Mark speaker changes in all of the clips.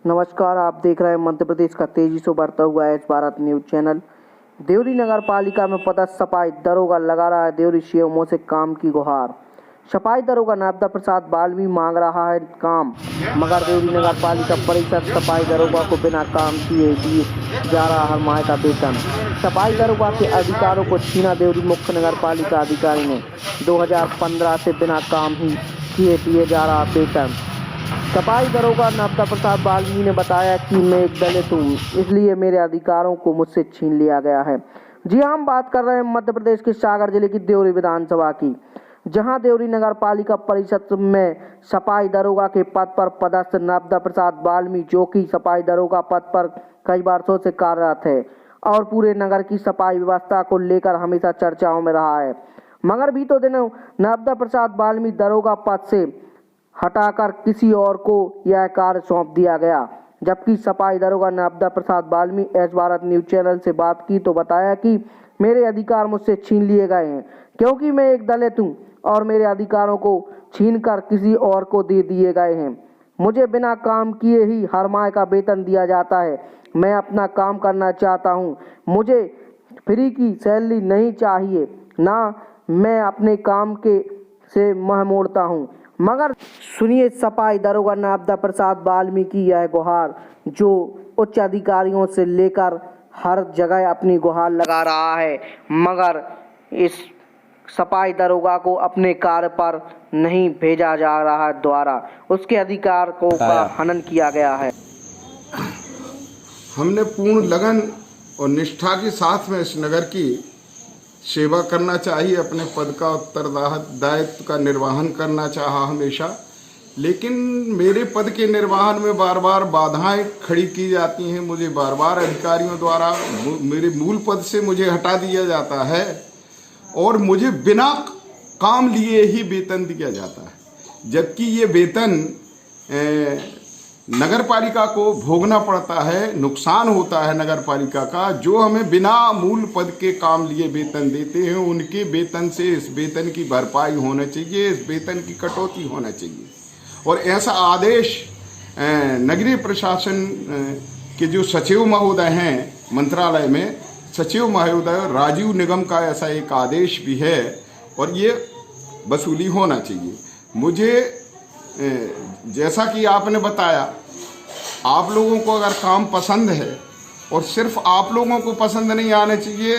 Speaker 1: नमस्कार, आप देख रहे हैं मध्य प्रदेश का तेजी से बढ़ता हुआ H Bharat news channel. Deori नगर पालिका में पदस्थ सफाई दरोगा लगा रहा है देवरी सीएमओ से काम की गुहार। सफाई दरोगा नर्मदा प्रसाद बाल्मी मांग रहा है काम, मगर देवरी नगर पालिका परिषद सफाई दरोगा को बिना काम किए दिए जा रहा हर माह का वेतन। सफाई दरोगा के अधिकारों को छीना देवरी मुख्य नगर पालिका अधिकारी ने 2015 से बिना काम ही किए दिए जा रहा वेतन। सफाई दरोगा नर्मदा प्रसाद बाल्मी ने बताया कि मैं एक दलित हूँ, इसलिए मेरे अधिकारों को मुझसे छीन लिया गया है। जी हाँ, हम बात कर रहे हैं मध्य प्रदेश के सागर जिले की देवरी विधानसभा की, जहां देवरी नगर पालिका परिषद में सफाई दरोगा के पद पर पदस्थ नर्मदा प्रसाद बाल्मी, जो कि सफाई दरोगा पद पर कई वर्षों से कार्यरत है और पूरे नगर की सफाई व्यवस्था को लेकर हमेशा चर्चाओं में रहा है, मगर बीते दिनों नर्मदा प्रसाद बाल्मी दरोगा पद से हटाकर किसी और को यह कार्य सौंप दिया गया। जबकि सफाई दरोगा Narmada Prasad Balmi H Bharat news channel से बात की तो बताया कि मेरे अधिकार मुझसे छीन लिए गए हैं, क्योंकि मैं एक दलित हूं और मेरे अधिकारों को छीनकर किसी और को दे दिए गए हैं। मुझे बिना काम किए ही हर माह का वेतन दिया जाता है। मैं अपना काम करना चाहता हूं, मुझे फ्री की सैलरी नहीं चाहिए, ना मैं अपने काम के से मुंह मोड़ता हूं। मगर सुनिए सफाई दरोगा नर्मदा प्रसाद बाल्मी की यह गुहार, जो उच्च अधिकारियों से लेकर हर जगह अपनी गुहार लगा रहा है, मगर इस सफाई दरोगा को अपने कार्य पर नहीं भेजा जा रहा है, द्वारा उसके अधिकार को का हनन किया गया है।
Speaker 2: हमने पूर्ण लगन और निष्ठा के साथ में इस नगर की सेवा करना चाहिए, अपने पद का उत्तरदायित्व का निर्वहन करना चाहा हमेशा, लेकिन मेरे पद के निर्वहन में बार बार बाधाएं खड़ी की जाती हैं। मुझे बार बार अधिकारियों द्वारा मेरे मूल पद से मुझे हटा दिया जाता है और मुझे बिना काम लिए ही वेतन दिया जाता है, जबकि ये वेतन नगर पालिका को भोगना पड़ता है, नुकसान होता है नगर पालिका का। जो हमें बिना मूल पद के काम लिए वेतन देते हैं, उनके वेतन से इस वेतन की भरपाई होना चाहिए, इस वेतन की कटौती होना चाहिए। और ऐसा आदेश नगरीय प्रशासन के जो सचिव महोदय हैं मंत्रालय में, सचिव महोदय राजीव निगम का ऐसा एक आदेश भी है और ये वसूली होना चाहिए। मुझे जैसा कि आपने बताया, आप लोगों को अगर काम पसंद है, और सिर्फ आप लोगों को पसंद नहीं आना चाहिए,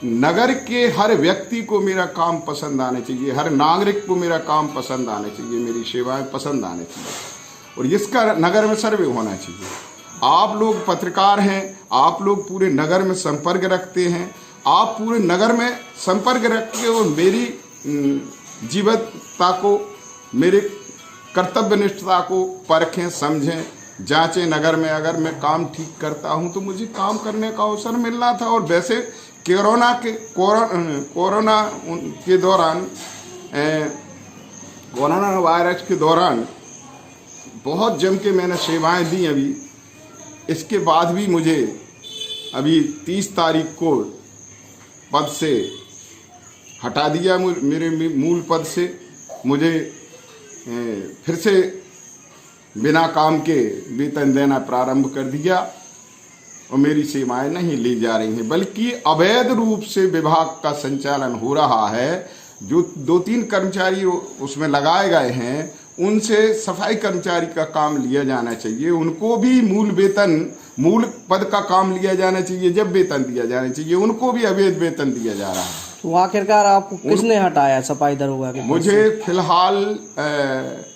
Speaker 2: नगर के हर व्यक्ति को मेरा काम पसंद आना चाहिए, हर नागरिक को मेरा काम पसंद आना चाहिए, मेरी सेवाएं पसंद आनी चाहिए और इसका नगर में सर्वे होना चाहिए। आप लोग पत्रकार हैं, आप लोग पूरे नगर में संपर्क रखते हैं, आप पूरे नगर में संपर्क रख के और मेरी जीवनता को, मेरे कर्तव्यनिष्ठता को परखें, समझें, जांचें। नगर में अगर मैं काम ठीक करता हूं तो मुझे काम करने का अवसर मिलना था। और वैसे कोरोना के दौरान, कोरोना वायरस के दौरान बहुत जम के मैंने सेवाएं दी। अभी इसके बाद भी मुझे अभी 30 तारीख को पद से हटा दिया, मेरे मूल पद से मुझे फिर से बिना काम के वेतन देना प्रारंभ कर दिया और मेरी सेवाएं नहीं ली जा रही हैं, बल्कि अवैध रूप से विभाग का संचालन हो रहा है। जो 2-3 कर्मचारी उसमें लगाए गए हैं, उनसे सफाई कर्मचारी का काम लिया जाना चाहिए, उनको भी मूल वेतन, मूल पद का काम लिया जाना चाहिए, जब वेतन दिया जाना चाहिए, उनको भी अवैध वेतन दिया जा रहा है।
Speaker 1: तो आखिरकार आपको किसने हटाया सफाई दरोगा के?
Speaker 2: मुझे फिलहाल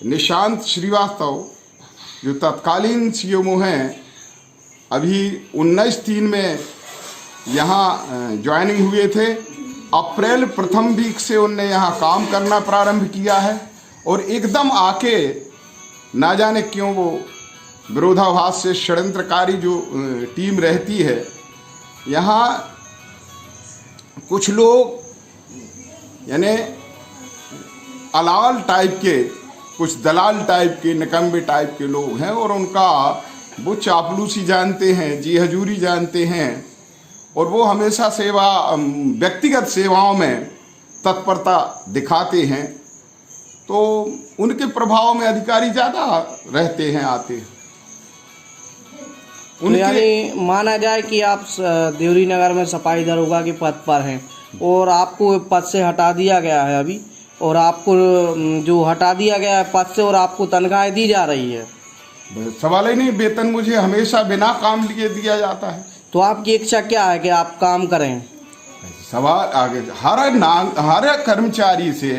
Speaker 2: निशांत श्रीवास्तव, जो तत्कालीन सीएमओ हैं, अभी 19/3 में यहाँ ज्वाइनिंग हुए थे। अप्रैल प्रथम वीक से उनने यहाँ काम करना प्रारंभ किया है और एकदम आके ना जाने क्यों वो विरोधाभास से षड्यंत्रकारी जो टीम रहती है, यहाँ कुछ लोग यानी अलाल टाइप के, कुछ दलाल टाइप के, निकम्बे टाइप के लोग हैं और उनका वो चापलूसी जानते हैं, जी हजूरी जानते हैं और वो हमेशा व्यक्तिगत सेवाओं में तत्परता दिखाते हैं। तो उनके प्रभाव में अधिकारी ज़्यादा रहते हैं, आते हैं।
Speaker 1: तो यानी माना जाए कि आप देवरी नगर में सफाई दरोगा के पद पर हैं और आपको पद से हटा दिया गया है अभी, और आपको जो हटा दिया गया है पद से और आपको तनख्वाहें दी जा रही है।
Speaker 2: सवाल ही नहीं, वेतन मुझे हमेशा बिना काम लिए दिया जाता है।
Speaker 1: तो आपकी इच्छा क्या है कि आप काम करें?
Speaker 2: सवाल आगे, हर कर्मचारी से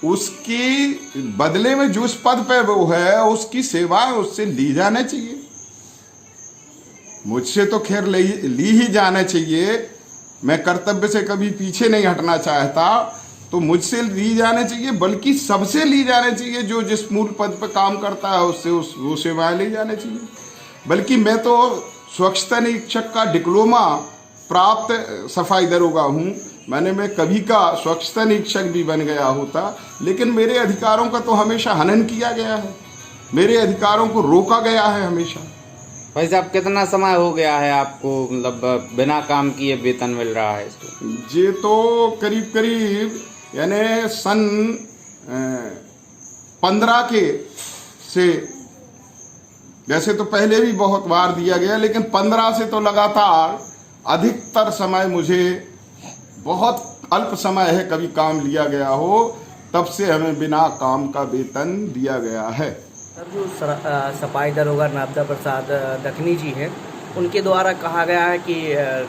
Speaker 2: उसकी बदले में जो उस पद पे वो है उसकी सेवा उससे ली जाना चाहिए। मुझसे तो खैर ली ही जाना चाहिए, मैं कर्तव्य से कभी पीछे नहीं हटना चाहता, तो मुझसे ली जाने चाहिए, बल्कि सबसे ली जाने चाहिए। जो जिस मूल पद पर काम करता है उससे वो सेवाएं ली जाने चाहिए। बल्कि मैं तो स्वच्छता निरीक्षक का डिप्लोमा प्राप्त सफाई दरोगा हूँ। मैं कभी का स्वच्छता निरीक्षक भी बन गया होता, लेकिन मेरे अधिकारों का तो हमेशा हनन किया गया है, मेरे अधिकारों को रोका गया है हमेशा।
Speaker 3: भाई साहब, कितना समय हो गया है आपको मतलब बिना काम किए वेतन मिल रहा है इसको?
Speaker 2: ये तो करीब करीब यानी सन 15 के से, वैसे तो पहले भी बहुत बार दिया गया, लेकिन 15 से तो लगातार अधिकतर समय मुझे, बहुत अल्प समय है कभी काम लिया गया हो, तब से हमें बिना काम का वेतन दिया गया है।
Speaker 1: सर, जो सफाई दरोगा नाबदा प्रसाद दखनी जी हैं, उनके द्वारा कहा गया है कि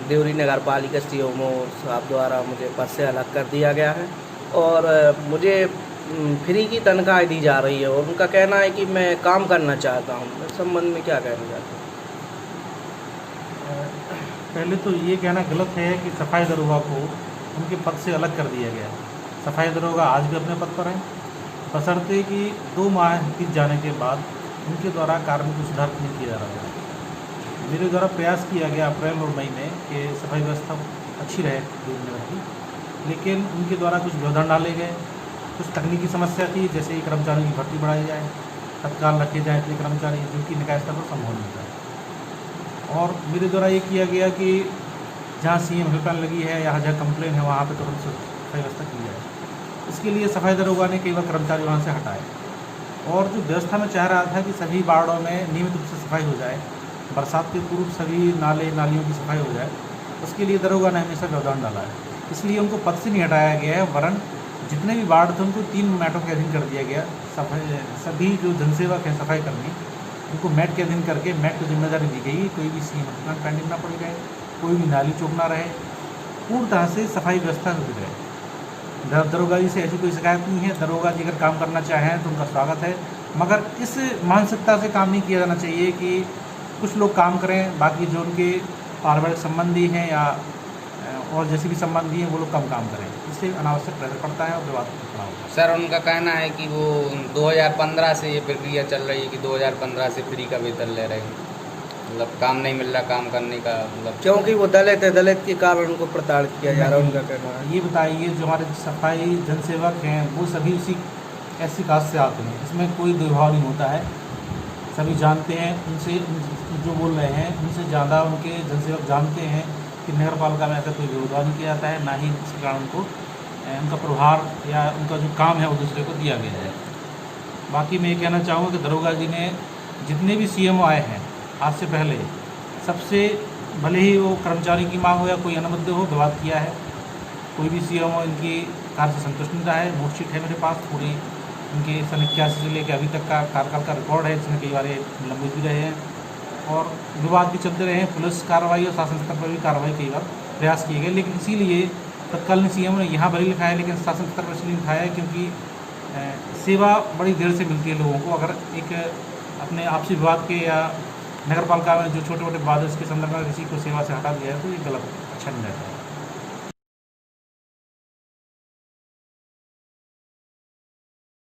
Speaker 1: देवरी नगर पालिका सीएमओ साहब द्वारा मुझे पद से अलग कर दिया गया है और मुझे फ्री की तनख्वाह दी जा रही है, और उनका कहना है कि मैं काम करना चाहता हूँ। इस संबंध में क्या कहना चाहते हैं?
Speaker 4: पहले तो ये कहना गलत है कि सफाई दरोगा को उनके पद से अलग कर दिया गया। सफाई दरोगा आज भी अपने पद पर हैं, बशर्ते कि 2 माह बीत जाने के बाद उनके द्वारा कार्य में सुधार नहीं किया जा रहा है। मेरे द्वारा प्रयास किया गया अप्रैल और मई में कि सफाई व्यवस्था अच्छी रहे देवरी नगर की, लेकिन उनके द्वारा कुछ व्यवधान डाले गए। कुछ तकनीकी समस्या थी, जैसे कि कर्मचारियों की भर्ती बढ़ाई जाए, तत्काल रखे जाए इतने कर्मचारी, जो कि निकाय स्तर पर संभव नहीं था। और मेरे द्वारा ये किया गया कि जहाँ सीएम हेल्पलाइन लगी है या जहाँ कंप्लेन है वहाँ पे तुरंत सफाई व्यवस्था की जाए। इसके लिए सफाई दरोगा ने कई बार कर्मचारी वहाँ से हटाए, और जो व्यवस्था में चाह रहा था कि सभी वार्डों में नियमित रूप से सफाई हो जाए, बरसात के पूर्व सभी नाले नालियों की सफाई हो जाए, उसके लिए दरोगा ने हमेशा व्यवधान डाला है। इसलिए उनको पद से नहीं हटाया गया है, वरन जितने भी वार्ड थे उनको 3 मैटों के अधीन कर दिया गया। सभी जो जनसेवक हैं सफाई कर्मी, उनको मैट के अधीन करके मैट को जिम्मेदारी दी गई। कोई भी सीएम पेंडिंग ना पड़ जाए, कोई भी नाली चौक ना रहे, पूर्ण तरह से सफाई व्यवस्था हो जाए। दरोगा जी से ऐसी कोई शिकायत नहीं है। दरोगा जी अगर काम करना चाहें तो उनका स्वागत है, मगर इस मानसिकता से काम नहीं किया जाना चाहिए कि कुछ लोग काम करें, बाकी जो उनके पारिवारिक संबंधी हैं या और जैसे भी संबंधी हैं वो लोग कम काम करें। इससे अनावश्यक प्रेशर पड़ता है और विवाद खड़ा होता है।
Speaker 3: सर, उनका कहना है कि वो 2015 से ये प्रक्रिया चल रही है कि 2015 से फ्री का वेतन ले रहे हैं, मतलब काम नहीं मिल रहा काम करने का, मतलब
Speaker 1: क्योंकि वो दलित है, दलित के कारण उनको प्रताड़ित किया जा रहा है, उनका कहना है।
Speaker 4: ये बताइए, जो हमारे सफाई जनसेवक हैं वो सभी उसी ऐसी कास्ट से आते हैं, इसमें कोई दुर्भाव नहीं होता है। सभी जानते हैं, उनसे जो बोल रहे हैं उनसे ज़्यादा उनके जनसेवक जानते हैं कि नगर पालिका में ऐसा कोई विरोध नहीं किया जाता है, ना ही इसके कारण उनको उनका प्रभार या उनका जो काम है वो दूसरे को दिया गया है। बाकी मैं ये कहना चाहूँगा कि दरोगा जी ने जितने भी सीएमओ आए हैं आज से पहले, सबसे भले ही वो कर्मचारी की मांग हो या कोई अनुबद्ध हो, विवाद किया है। कोई भी सीएमओ इनकी कार्य से संतुष्ट नहीं रहा है। नोटशीट है मेरे पास पूरी, उनके सन 81 से लेकर अभी तक का कार्यकाल का रिकॉर्ड है, जिसमें कई बार लंबित भी रहे हैं और विवाद भी चलते रहे हैं। पुलिस कार्रवाई और शासन स्तर पर भी कार्रवाई कई बार प्रयास किए गए, लेकिन इसीलिए तत्कालीन सीएम ने यहाँ भले लिखा है, लेकिन शासन स्तर पर इसलिए लिखाया है क्योंकि सेवा बड़ी देर से मिलती है लोगों को। अगर एक अपने आपसी विवाद के या नगर पालिका में जो छोटे मोटे विवाद है उसके संदर्भ में किसी को सेवा से हटा दिया है तो ये गलत, अच्छा नहीं रहता है।